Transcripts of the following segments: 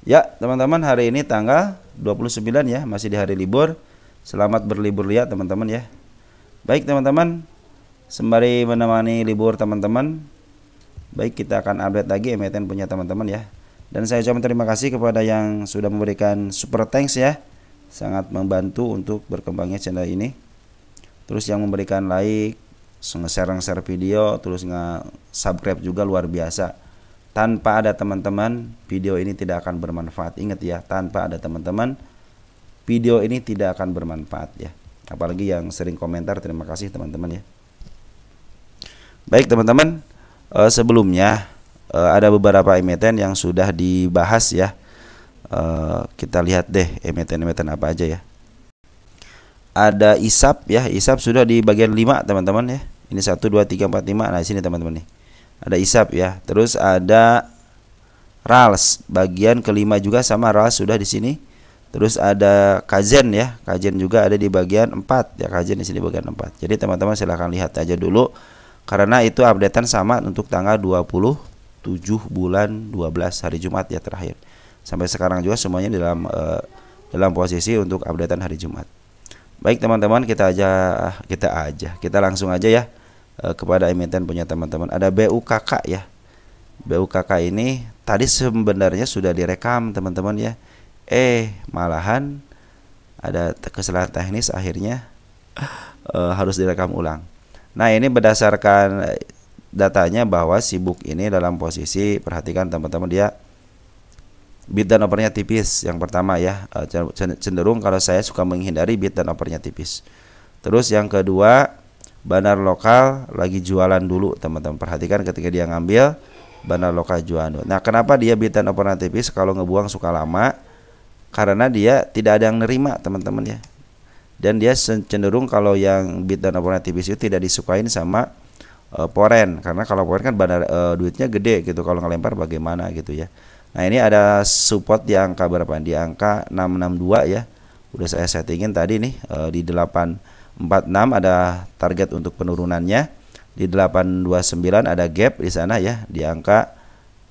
Ya, teman-teman, hari ini tanggal 29 ya, masih di hari libur. Selamat berlibur ya, teman-teman ya. Baik, teman-teman, sembari menemani libur teman-teman, baik kita akan update lagi emiten punya teman-teman ya. Dan saya ucapkan terima kasih kepada yang sudah memberikan super thanks ya. Sangat membantu untuk berkembangnya channel ini. Terus yang memberikan like, nge-share video, terus nge-subscribe juga luar biasa. Tanpa ada teman-teman, video ini tidak akan bermanfaat. Ingat ya, tanpa ada teman-teman, video ini tidak akan bermanfaat ya. Apalagi yang sering komentar, terima kasih teman-teman ya. Baik teman-teman, sebelumnya ada beberapa emiten yang sudah dibahas ya. Kita lihat deh emiten-emiten apa aja ya. Ada ISAP ya, ISAP sudah di bagian 5 teman-teman ya. Ini 1, 2, 3, 4, 5. Nah, di sini teman-teman nih. Ada ISAP ya. Terus ada RALS bagian kelima juga sama RALS sudah di sini. Terus ada Kajen ya. Kajen juga ada di bagian 4 ya. Kajen di sini bagian 4. Jadi teman-teman silahkan lihat aja dulu karena itu updatean sama untuk tanggal 27 bulan 12 hari Jumat ya terakhir. Sampai sekarang juga semuanya dalam posisi untuk updatean hari Jumat. Baik teman-teman, kita langsung aja ya kepada emiten punya teman-teman. Ada BUKK ya. BUKK ini tadi sebenarnya sudah direkam teman-teman ya. Malahan ada kesalahan teknis akhirnya harus direkam ulang. Nah, ini berdasarkan datanya bahwa si book ini dalam posisi, perhatikan teman-teman, dia bid dan opernya tipis. Yang pertama ya, cenderung kalau saya suka menghindari bid dan opernya tipis. Terus yang kedua, bandar lokal lagi jualan dulu teman-teman. Perhatikan ketika dia ngambil bandar lokal jualan dulu. Nah, kenapa dia bid dan opernya tipis? Kalau ngebuang suka lama, karena dia tidak ada yang nerima teman-teman ya. Dan dia cenderung kalau yang bid dan opernya tipis itu tidak disukain sama foreign, karena kalau foreign kan bandar duitnya gede gitu, kalau ngelempar bagaimana gitu ya. Nah, ini ada support di angka berapa? Di angka 662 ya. Udah saya settingin tadi nih di 846 ada target untuk penurunannya. Di 829 ada gap di sana ya, di angka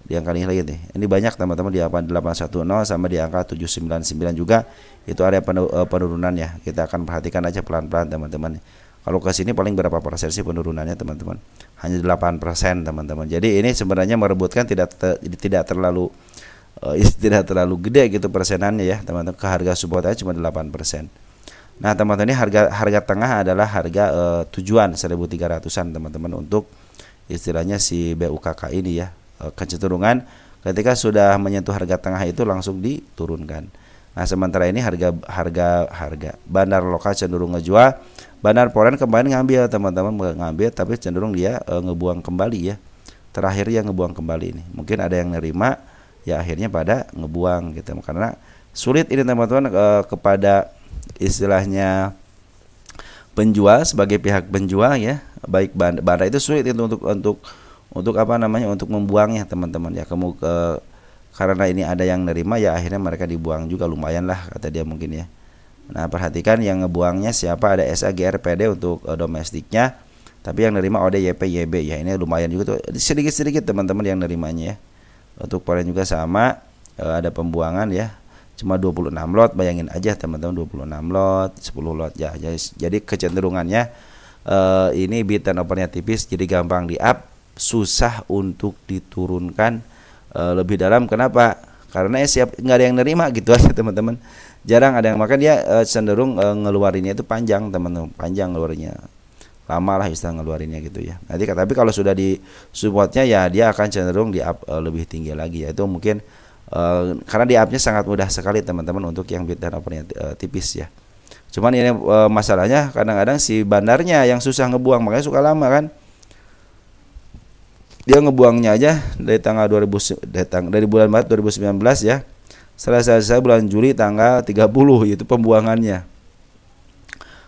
ini lagi nih. Ini banyak teman-teman, di 810 sama di angka 799 juga itu area penurunan ya. Kita akan perhatikan aja pelan-pelan teman-teman. Kalau ke sini paling berapa persen sih penurunannya teman-teman? Hanya 8% teman-teman. Jadi ini sebenarnya merebutkan tidak terlalu gede gitu persenannya ya teman-teman. Ke harga support aja cuma 8%. Nah teman-teman, ini harga tengah adalah harga tujuan 1.300-an teman-teman untuk istilahnya si BUKK ini ya. Kecenderungan ketika sudah menyentuh harga tengah itu langsung diturunkan. Nah sementara ini harga bandar lokal cenderung ngejual, bandar foreign kemarin ngambil teman-teman, tapi cenderung dia ngebuang kembali ya. Terakhir yang ngebuang kembali ini. Mungkin ada yang nerima ya, akhirnya pada ngebuang gitu. Karena sulit ini teman-teman kepada istilahnya penjual, sebagai pihak penjual ya, baik bandar itu sulit itu untuk apa namanya, untuk membuangnya teman-teman ya. Karena ini ada yang nerima ya, akhirnya mereka dibuang juga, lumayan lah kata dia mungkin ya. Nah perhatikan yang ngebuangnya siapa, ada SAGRPD untuk domestiknya, tapi yang nerima ODYP YB ya, ini lumayan juga tuh, sedikit-sedikit teman-teman yang nerimanya ya. Untuk foreign juga sama, ada pembuangan ya, cuma 26 lot, bayangin aja teman-teman, 26 lot, 10 lot ya. Jadi kecenderungannya ini bid dan opernya tipis, jadi gampang di up, susah untuk diturunkan lebih dalam. Kenapa? Karena nggak ada yang nerima gitu aja teman-teman. Jarang ada yang makan, dia cenderung ngeluarinnya itu panjang teman-teman, panjang ngeluarinnya, lama lah istilah ngeluarinnya gitu ya. Nanti tapi kalau sudah di supportnya ya dia akan cenderung di up lebih tinggi lagi ya. Itu mungkin karena di upnya sangat mudah sekali teman-teman untuk yang bid dan opernya tipis ya. Cuman ini masalahnya kadang-kadang si bandarnya yang susah ngebuang, makanya suka lama kan. Dia ngebuangnya aja dari tanggal dari bulan Maret 2019 ya. Selesai bulan Juli tanggal 30 itu pembuangannya.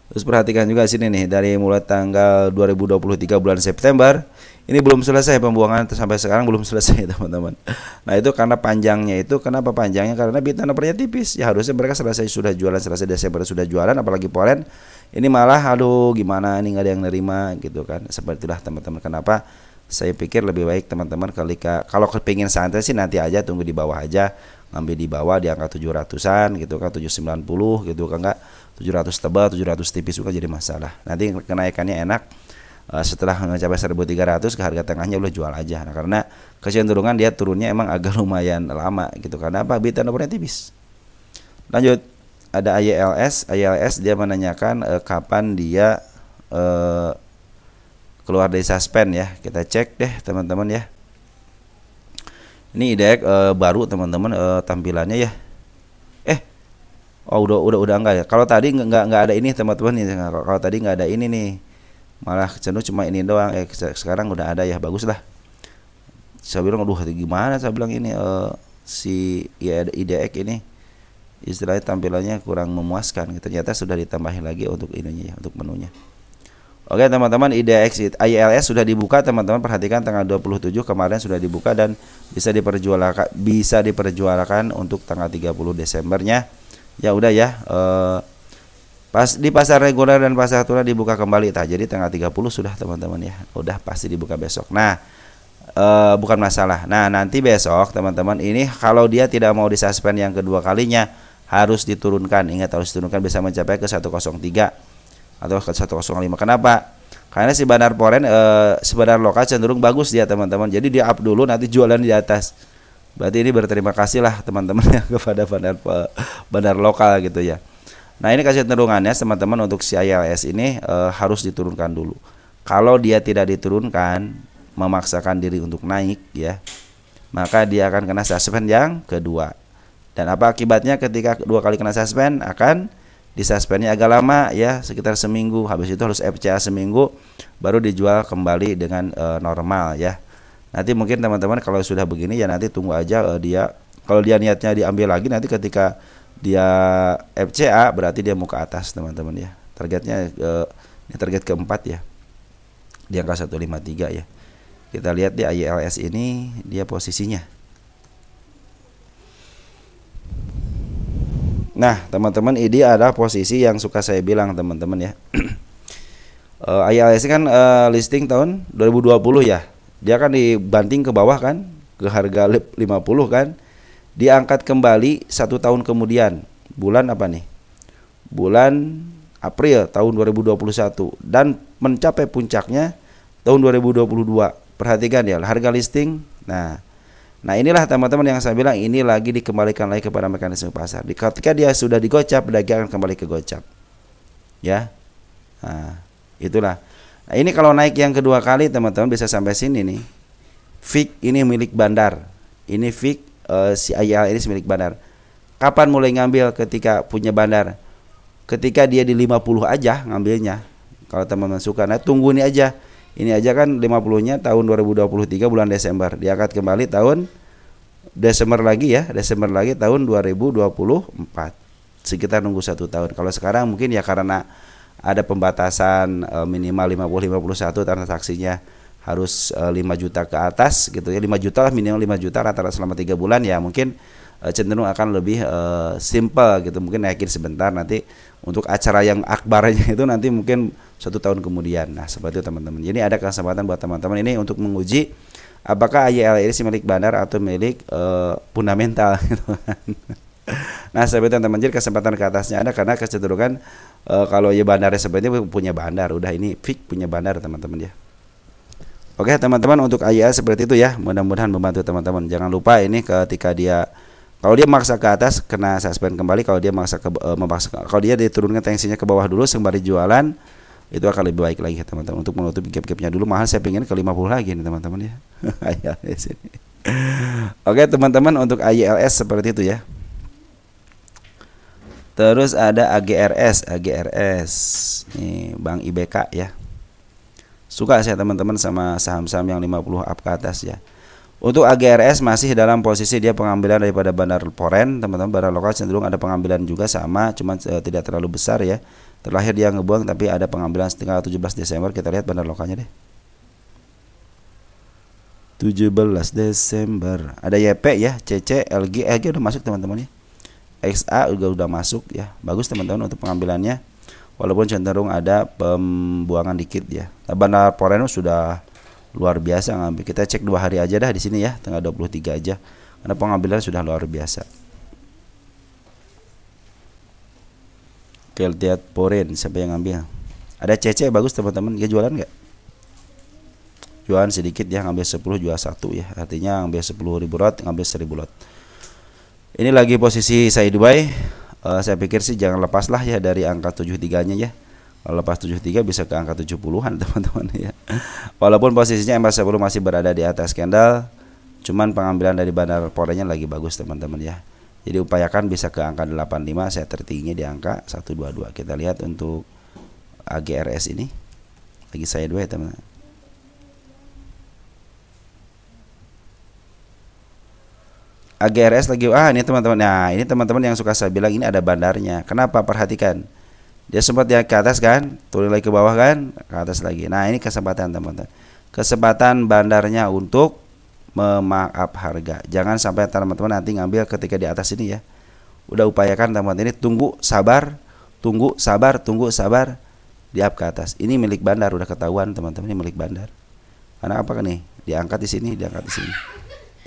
Terus perhatikan juga sini nih, dari mulai tanggal 2023 bulan September ini belum selesai pembuangan, sampai sekarang belum selesai teman-teman. Nah itu karena panjangnya itu. Kenapa panjangnya? Karena bid dan opernya tipis ya, harusnya mereka selesai Desember sudah jualan, apalagi foreign ini malah aduh gimana ini nggak ada yang nerima gitu kan. Seperti itulah teman-teman, kenapa saya pikir lebih baik teman-teman kalau kepingin santai sih nanti aja, tunggu di bawah aja. ngambil di bawah di angka 700-an gitu kan, 790 gitu kan, enggak 700 tebal 700 tipis juga jadi masalah. Nanti kenaikannya enak setelah mencapai 1.300 ke harga tengahnya udah jual aja. Nah, karena kecenderungan dia turunnya emang agak lumayan lama gitu. Karena apa? Beta nomornya tipis. Lanjut, ada ILS dia menanyakan kapan dia keluar dari suspend ya. Kita cek deh teman-teman ya. Ini IDX baru teman-teman tampilannya ya. Udah enggak ya. Kalau tadi enggak ada ini teman-teman nih. Kalau tadi enggak ada ini nih. Malah cenderung cuma ini doang. Sekarang udah ada ya, bagus lah. Saya bilang aduh gimana, saya bilang ini si IDX ini istilahnya tampilannya kurang memuaskan. Ternyata sudah ditambahin lagi untuk ininya ya, untuk menunya. Oke teman-teman, IDX ILS sudah dibuka teman-teman, perhatikan tanggal 27 kemarin sudah dibuka dan bisa diperjualkan untuk tanggal 30 Desembernya. Ya udah ya, pas di pasar reguler dan pasar tuna dibuka kembali jadi tanggal 30 sudah teman-teman ya. Udah pasti dibuka besok. Nah, bukan masalah. Nah, nanti besok teman-teman ini kalau dia tidak mau disuspend yang kedua kalinya harus diturunkan. Ingat, harus diturunkan bisa mencapai ke 103 atau ke 105. Kenapa? Karena si bandar foreign bandar lokal cenderung bagus dia teman-teman. Jadi dia up dulu, nanti jualan di atas. Berarti ini berterima kasih lah teman-teman ya kepada bandar lokal gitu ya. Nah, ini kecenderungannya teman-teman untuk si ILS ini harus diturunkan dulu. Kalau dia tidak diturunkan, memaksakan diri untuk naik ya, maka dia akan kena suspend yang kedua. Dan apa akibatnya ketika dua kali kena suspend? Akan disuspendnya agak lama ya, sekitar seminggu. Habis itu harus FCA seminggu baru dijual kembali dengan normal ya. Nanti mungkin teman-teman kalau sudah begini ya nanti tunggu aja dia, kalau dia niatnya diambil lagi nanti ketika dia FCA berarti dia mau ke atas teman-teman ya. Targetnya ini target keempat ya, di angka 153 ya. Kita lihat di ILS ini dia posisinya. Nah teman-teman, ini ada posisi yang suka saya bilang teman-teman ya. ILS kan listing tahun 2020 ya. Dia kan dibanting ke bawah kan, ke harga 50 kan. Diangkat kembali 1 tahun kemudian, bulan apa nih? Bulan April tahun 2021 dan mencapai puncaknya tahun 2022. Perhatikan ya harga listing. Nah inilah teman-teman yang saya bilang ini lagi dikembalikan lagi kepada mekanisme pasar. Ketika dia sudah digocap, dia akan kembali ke gocap. Ya. Nah, itulah. Nah, ini kalau naik yang kedua kali teman-teman bisa sampai sini nih. Fix ini milik bandar. Ini fix si IL ini milik bandar. Kapan mulai ngambil? Ketika punya bandar. Ketika dia di 50 aja ngambilnya. Kalau teman-teman suka, nah tunggu ini aja. Ini aja kan 50-nya tahun 2023 bulan Desember. Diangkat kembali tahun Desember lagi ya. Desember lagi tahun 2024. Sekitar nunggu 1 tahun. Kalau sekarang mungkin ya karena ada pembatasan minimal 50-51 transaksinya harus 5 juta ke atas gitu ya, 5 juta lah, minimal 5 juta rata-rata selama 3 bulan ya, mungkin cenderung akan lebih simple gitu, mungkin naikin sebentar, nanti untuk acara yang akbarnya itu nanti mungkin 1 tahun kemudian. Nah seperti itu teman-teman. Jadi ada kesempatan buat teman-teman ini untuk menguji apakah IL ini milik bandar atau milik fundamental gitu kan. Nah seperti itu teman-teman, jadi kesempatan ke atasnya ada karena kecenderungan kalau ya bandarnya seperti ini punya bandar, udah ini fix punya bandar teman-teman ya. Oke teman-teman, untuk IL seperti itu ya, mudah-mudahan membantu teman-teman. Jangan lupa ini ketika dia kalau dia maksa ke atas kena suspend kembali, kalau dia maksa kalau dia diturunkan tensinya ke bawah dulu sembari jualan itu akan lebih baik lagi teman-teman untuk menutup gap-gapnya dulu. Mahal saya pengen ke 50 lagi nih teman-teman ya. ILS ini. Oke teman-teman, untuk ILS seperti itu ya. Terus ada AGRS nih Bank IBK ya. Suka saya teman-teman sama saham-saham yang 50 up ke atas ya. Untuk AGRS masih dalam posisi dia pengambilan daripada bandar foreign, teman-teman. Bandar lokal cenderung ada pengambilan juga sama, cuman tidak terlalu besar ya. Terlahir dia ngebuang tapi ada pengambilan tanggal 17 Desember. Kita lihat bandar lokalnya deh. 17 Desember. Ada YP ya, CC, LG udah masuk teman-teman ya. XA juga udah masuk ya. Bagus teman-teman untuk pengambilannya. Walaupun cenderung ada pembuangan dikit ya. Nah, bandar foreign sudah luar biasa ngambil. Kita cek 2 hari aja dah di sini ya, tanggal 23 aja. Ada pengambilan sudah luar biasa. Oke, lihat poren siapa yang ngambil. Ada CC bagus teman-teman. Dia jualan nggak? Jualan sedikit ya, ngambil 10 jual 1 ya. Artinya ngambil 10.000 lot, ngambil 1.000 lot. Ini lagi posisi saya Dubai. Saya pikir sih jangan lepas lah ya dari angka 73-nya ya. Kalau lepas 73 bisa ke angka 70-an teman-teman ya. Walaupun posisinya MA10 masih berada di atas candle, cuman pengambilan dari bandar porennya lagi bagus teman-teman ya. Jadi upayakan bisa ke angka 85, saya tertingginya di angka 122. Kita lihat untuk AGRS ini. Lagi saya dua ya teman-teman. AGRS lagi, ini teman-teman. Nah, ini teman-teman yang suka saya bilang ini ada bandarnya. Kenapa? Perhatikan. Dia sempat dia ke atas kan, turun lagi ke bawah kan, ke atas lagi. Nah, ini kesempatan teman-teman. Kesempatan bandarnya untuk memarkup harga. Jangan sampai teman-teman nanti ngambil ketika di atas ini ya. Udah upayakan teman-teman ini tunggu sabar, tunggu sabar di up ke atas. Ini milik bandar, udah ketahuan teman-teman, ini milik bandar. Karena apa kan nih? Diangkat di sini, diangkat di sini.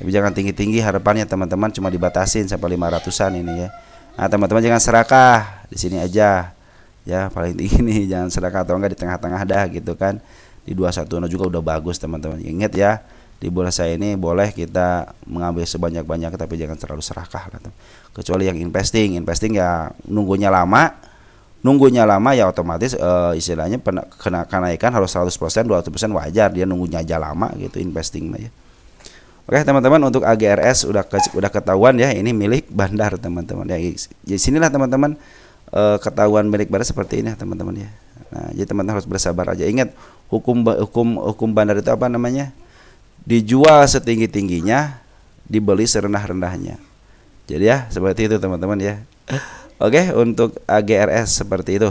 Tapi jangan tinggi-tinggi harapannya teman-teman, cuma dibatasin sampai 500-an ini ya. Nah, teman-teman jangan serakah, di sini aja. Ya, paling tinggi nih, jangan serakah atau enggak di tengah-tengah dah gitu kan. Di 21 juga udah bagus teman-teman. Ingat ya, di bursa ini boleh kita mengambil sebanyak-banyak tapi jangan terlalu serakah lah. Kecuali yang investing ya nunggunya lama ya otomatis istilahnya kena kenaikan harus 100%, 200% wajar, dia nunggunya aja lama gitu investing ya. Oke teman-teman, untuk AGRS udah ketahuan ya, ini milik bandar teman-teman ya. Di sinilah teman-teman ketahuan milik bandar seperti ini teman-teman ya. Nah, jadi teman-teman harus bersabar aja. Ingat hukum bandar itu apa namanya? Dijual setinggi-tingginya, dibeli serendah-rendahnya. Jadi ya seperti itu teman-teman ya. Oke, untuk AGRS seperti itu.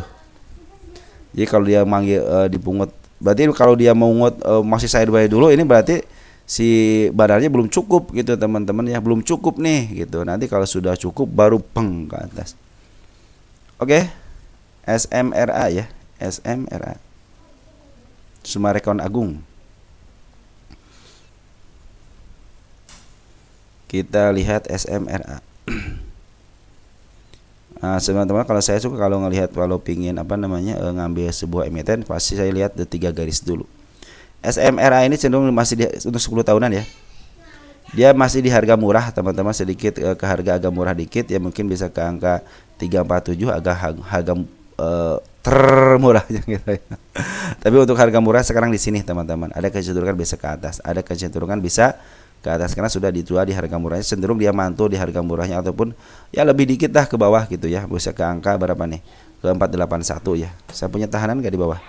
Jadi kalau dia manggil dipungut, berarti kalau dia mau ngut masih sideways dulu, ini berarti si badannya belum cukup gitu teman-teman ya, belum cukup nih gitu. Nanti kalau sudah cukup baru peng ke atas. Oke, SMRA ya, SMRA, Summarecon Agung. Kita lihat SMRA. Nah, teman-teman kalau saya suka kalau ngelihat, kalau pingin ngambil sebuah emiten, pasti saya lihat di 3 garis dulu. SMRA ini cenderung masih untuk 10 tahunan ya. Dia masih di harga murah teman-teman, sedikit ke harga agak murah dikit ya, mungkin bisa ke angka 347, agak harga termurahnya gitu ya. Tapi untuk harga murah sekarang di sini teman-teman, ada kecenderungan bisa ke atas, ada kecenderungan bisa ke atas karena sudah dijual di harga murahnya, cenderung dia mantul di harga murahnya ataupun ya lebih dikit dah ke bawah gitu ya, bisa ke angka berapa nih, ke 481 ya. Saya punya tahanan nggak di bawah?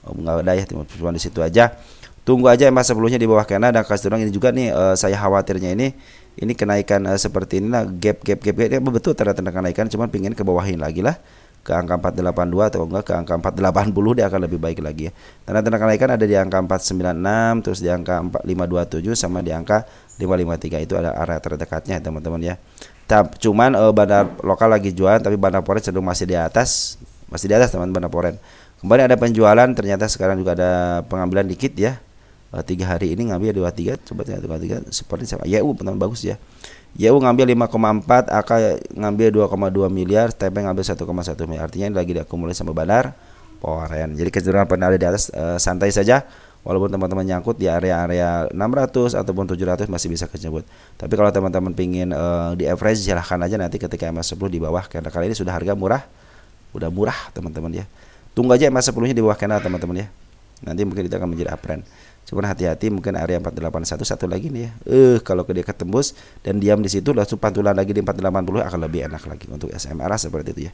Oh, nggak ada ya, cuma di situ aja. Tunggu aja emas 10-nya di bawah karena ada kecenderungan ini juga nih, saya khawatirnya ini kenaikan seperti ini lah, gap betul tanda-tanda kenaikan, cuman pingin ke bawahin lagi lah ke angka 482 atau enggak ke angka 480, dia akan lebih baik lagi ya. Tanda-tanda kenaikan ada di angka 496, terus di angka 4527 sama di angka 553, itu ada area terdekatnya teman-teman ya. Cuman bandar lokal lagi jualan, tapi bandar poren cenderung masih di atas teman bandar poren. Kembali ada penjualan, ternyata sekarang juga ada pengambilan dikit ya. 3 hari ini ngambil 23, coba lihat 23 seperti siapa? YU teman bagus ya. YU ngambil 5,4, AK ngambil 2,2 miliar, TP ngambil 1,1 miliar. Artinya ini lagi diakumulasi sama bandar poren. Jadi kecenderungan pernah ada di atas, santai saja. Walaupun teman-teman nyangkut di area-area 600 ataupun 700 masih bisa kejebut. Tapi kalau teman-teman pingin di average, silahkan aja nanti ketika MA10 di bawah, karena kali ini sudah harga murah. Udah murah teman-teman ya. Tunggu aja MA10-nya di bawah candle teman-teman ya. Nanti mungkin itu akan menjadi uptrend. Cuman hati-hati, mungkin area 481 satu lagi nih ya. Kalau dia ketembus dan diam di situ langsung pantulan lagi di 480 akan lebih enak lagi untuk SMRA seperti itu ya.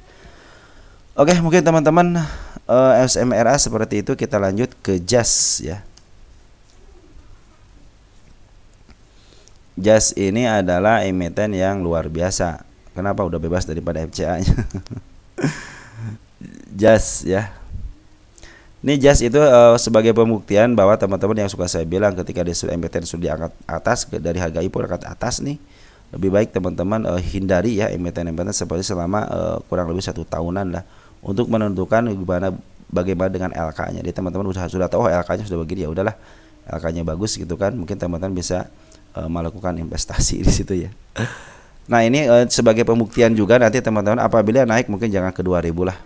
Oke, mungkin teman-teman SMRA seperti itu. Kita lanjut ke JAS ya. JAS ini adalah emiten yang luar biasa. Kenapa? Udah bebas daripada FCA-nya. JAS ya. Ini JAS itu sebagai pembuktian bahwa teman-teman yang suka saya bilang, ketika emiten sudah diangkat atas dari harga IPO ke atas nih, lebih baik teman-teman hindari ya emiten-emiten seperti selama kurang lebih 1 tahunan lah, untuk menentukan bagaimana dengan LK-nya. Jadi teman-teman sudah tahu LK-nya sudah begini, ya udahlah LK-nya bagus gitu kan, mungkin teman-teman bisa melakukan investasi di situ ya. Nah ini sebagai pembuktian juga nanti teman-teman, apabila naik mungkin jangan ke 2000 lah.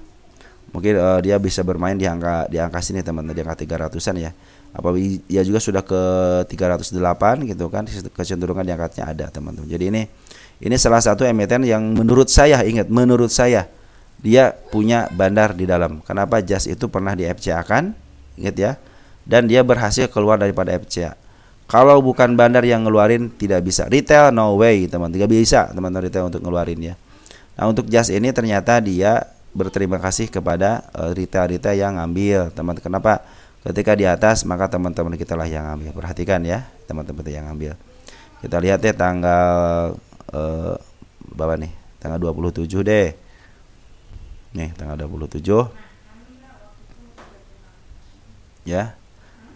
Mungkin dia bisa bermain di angka sini teman-teman, di angka 300-an ya. Apabila dia juga sudah ke 308 gitu kan, kecenderungan di angkatnya ada teman-teman. Jadi ini salah satu emiten yang menurut saya, ingat menurut saya, dia punya bandar di dalam. Kenapa? JAS itu pernah di FCA kan, ingat ya, dan dia berhasil keluar daripada FCA. Kalau bukan bandar yang ngeluarin, tidak bisa. Retail no way teman, tidak bisa teman-teman retail untuk ngeluarin ya. Nah untuk JAS ini ternyata dia berterima kasih kepada retail-retail yang ngambil teman. Kenapa? Ketika di atas maka teman-teman kita lah yang ngambil. Perhatikan ya teman-teman yang ngambil. Kita lihat ya tanggal berapa nih? Tanggal 27 deh. Nih tanggal 27 ya.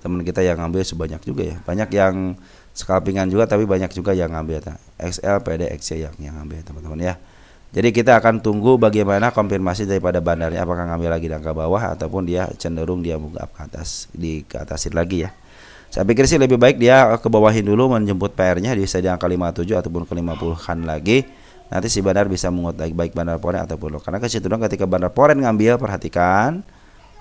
Teman kita yang ngambil sebanyak juga ya. Banyak yang scalpingan juga, tapi banyak juga yang ngambil XL, PD, XC yang ngambil teman-teman ya. Jadi kita akan tunggu bagaimana konfirmasi daripada bandarnya, apakah ngambil lagi di angka bawah ataupun dia cenderung dia buka ke atas, ke atasin lagi ya. Saya pikir sih lebih baik dia ke bawahin dulu, menjemput PR-nya bisa di angka 57 ataupun ke 50-an lagi. Nanti si bandar bisa menguat lagi, baik bandar foreign ataupun lo. Karena kecenderungan ketika bandar foreign ngambil, perhatikan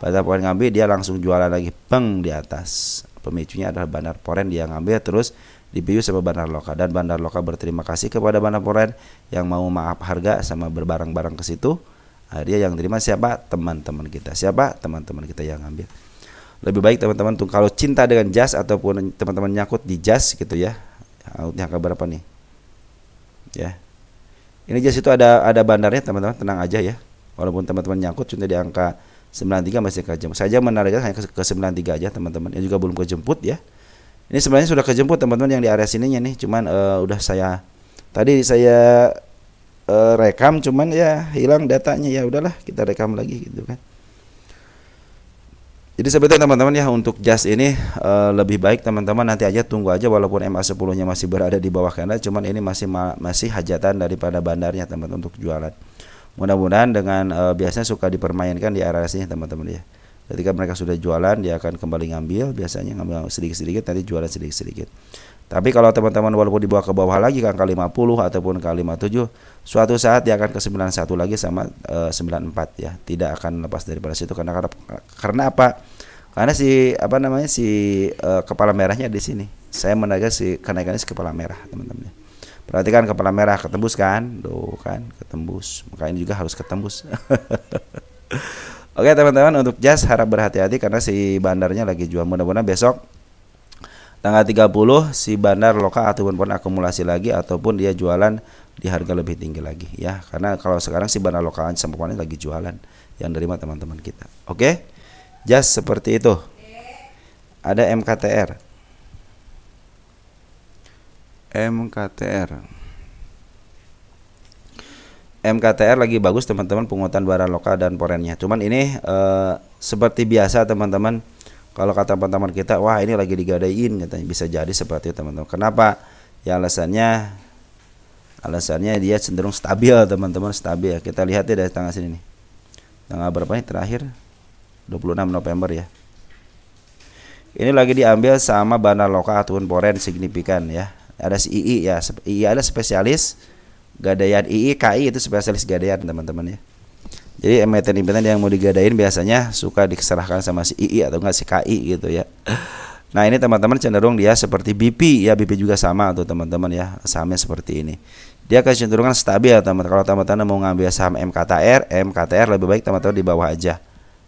bandar foreign ngambil dia langsung jualan lagi peng di atas. Pemicunya adalah bandar foreign dia ngambil terus dibius sama bandar lokal, dan bandar lokal berterima kasih kepada bandar foreign yang mau maaf harga sama berbarang-barang ke situ. Nah, dia yang terima siapa? Teman-teman kita. Siapa? Teman-teman kita yang ngambil. Lebih baik teman-teman tuh kalau cinta dengan JAS ataupun teman-teman nyangkut di JAS gitu ya. Yang angka berapa nih? Ya. Ini JAS itu ada bandarnya teman-teman, tenang aja ya. Walaupun teman-teman nyangkut cuma di angka 93 masih kejemput. Saya menariknya hanya ke 93 aja teman-teman. Yang juga belum kejemput ya. Ini sebenarnya sudah kejemput teman-teman yang di area sininya nih. Cuman udah tadi saya rekam, cuman ya hilang datanya. Ya udahlah kita rekam lagi gitu kan. Jadi sebetulnya teman-teman ya untuk JAS ini lebih baik teman-teman nanti aja tunggu aja, walaupun MA10-nya masih berada di bawah candle, cuman ini masih hajatan daripada bandarnya teman-teman untuk jualan. Mudah-mudahan dengan biasanya suka dipermainkan di area sini teman-teman ya. Ketika mereka sudah jualan dia akan kembali ngambil, biasanya ngambil sedikit-sedikit nanti jualan sedikit-sedikit. Tapi kalau teman-teman walaupun dibawa ke bawah lagi ke angka 50 ataupun ke 57, suatu saat dia akan ke 91 lagi sama 94 ya. Tidak akan lepas daripada situ karena apa? Karena si kepala merahnya di sini. Saya menagih si kenaikannya si kepala merah teman-teman. Perhatikan kepala merah ketembus kan? Tuh kan ketembus. Maka ini juga harus ketembus. Oke teman-teman, untuk JAS harap berhati-hati karena si bandarnya lagi jual. Mudah-mudahan besok tanggal 30 si bandar lokal ataupun pun akumulasi lagi ataupun dia jualan di harga lebih tinggi lagi ya. Karena kalau sekarang si bandar lokal sampai lagi jualan yang nerima teman-teman kita. Oke. JAS seperti itu. Ada MKTR. MKTR lagi bagus teman-teman penguatan barang lokal dan foreignnya. Cuman ini seperti biasa teman-teman, kalau kata teman-teman kita, wah ini lagi digadain katanya, bisa jadi seperti itu teman-teman. Kenapa? Ya alasannya dia cenderung stabil teman-teman, stabil. Kita lihat ya dari tanggal sini nih. Tanggal berapa nih terakhir? 26 November ya. Ini lagi diambil sama bandar lokal ataupun foreign signifikan ya. Ada si II ya, II ada spesialis gadaian, II, KI itu spesialis gadaian teman-teman ya. Jadi emiten-emiten yang mau digadain biasanya suka diserahkan sama si II atau enggak si KI gitu ya. Nah ini teman-teman cenderung dia seperti BP ya, BP juga sama tuh teman-teman ya, sahamnya seperti ini. Dia kecenderungan stabil teman. Kalau teman-teman mau ngambil saham MKTR lebih baik teman-teman di bawah aja.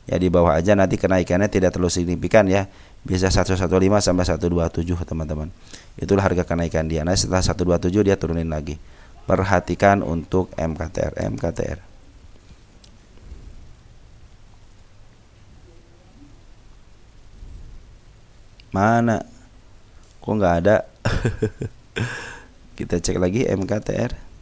Ya di bawah aja, nanti kenaikannya tidak terlalu signifikan ya. Bisa 115 sampai 127 teman-teman. Itulah harga kenaikan dia. Nah setelah 127 dia turunin lagi. Perhatikan untuk MKTR. Mana? Kok nggak ada? Kita cek lagi MKTR.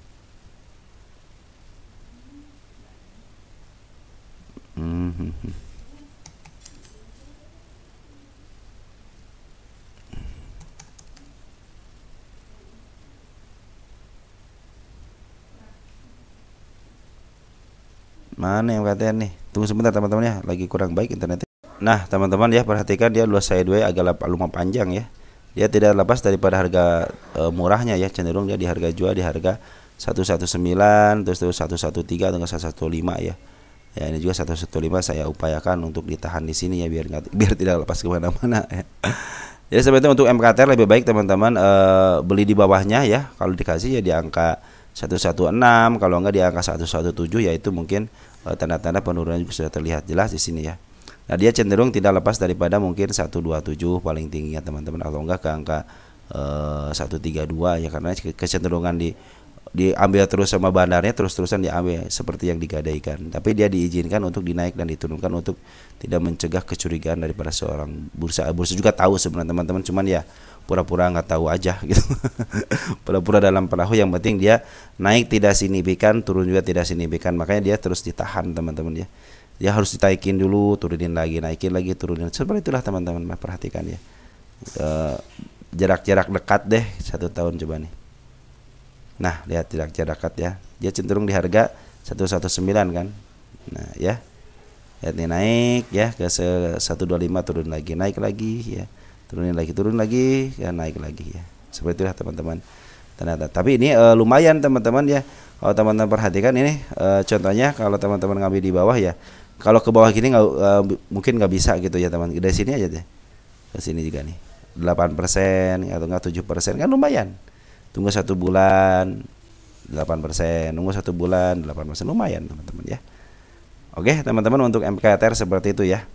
Mana MKTR nih? Tunggu sebentar teman-teman ya, lagi kurang baik internetnya. Nah teman-teman ya, perhatikan dia luas sideways agak lumayan panjang ya. dia tidak lepas daripada harga murahnya ya, cenderung dia di harga jual di harga 119, terus 113 atau 115 ya. Ya ini juga 115 saya upayakan untuk ditahan di sini ya, biar tidak lepas kemana-mana ya. Jadi seperti itu untuk MKTR lebih baik teman-teman beli di bawahnya ya. Kalau dikasih ya di angka 116, kalau enggak di angka 117 ya itu mungkin tanda-tanda penurunan juga sudah terlihat jelas di sini ya. Nah, dia cenderung tidak lepas daripada mungkin 127 paling tingginya teman-teman, atau enggak ke angka 132 ya, karena kecenderungan diambil terus sama bandarnya, terus-terusan diambil seperti yang digadaikan. Tapi dia diizinkan untuk dinaik dan diturunkan untuk tidak mencegah kecurigaan daripada seorang bursa. Bursa juga tahu sebenarnya teman-teman, cuman ya pura-pura nggak tahu aja gitu. Pura-pura dalam perahu, yang penting dia naik tidak signifikan, turun juga tidak signifikan, makanya dia terus ditahan teman-teman ya. Dia harus ditaikin dulu, turunin lagi, naikin lagi, turunin. Seperti itulah teman-teman, perhatikan ya. Jarak-jarak dekat deh 1 tahun coba nih. Nah, lihat jarak dekat ya. Dia cenderung di harga 119 kan. Nah, ya. Lihat nih naik ya ke 125, turun lagi, naik lagi ya. Turun lagi, ya naik lagi ya. Seperti itulah teman-teman. Ternyata. Tapi ini lumayan teman-teman ya. Kalau teman-teman perhatikan ini contohnya kalau teman-teman ngambil di bawah ya. Kalau ke bawah gini mungkin nggak bisa gitu ya teman. Dari sini aja deh. Ke sini juga nih. 8% atau enggak 7% kan lumayan. Tunggu 1 bulan 8%, nunggu 1 bulan 8%, lumayan teman-teman ya. Oke teman-teman, untuk MKTR seperti itu ya.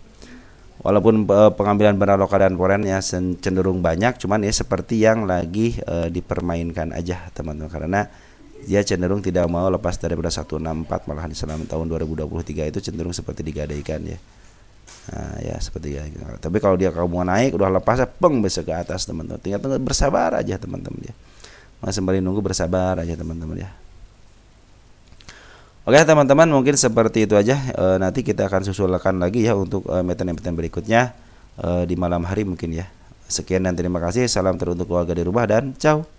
Walaupun pengambilan benar lokal dan foreign ya cenderung banyak, cuman ya seperti yang lagi dipermainkan aja teman-teman, karena dia cenderung tidak mau lepas daripada 164, malahan selama tahun 2023 itu cenderung seperti digadaikan ya. Nah, ya seperti ya. Tapi kalau dia mau naik udah lepas peng bisa ke atas teman-teman. Tinggal bersabar aja teman-teman ya. Masih sembari nunggu, bersabar aja teman-teman ya. Oke teman-teman, mungkin seperti itu aja. Nanti kita akan susulkan lagi ya untuk emiten-emiten berikutnya di malam hari mungkin ya. Sekian dan terima kasih. Salam teruntuk keluarga di rumah dan ciao.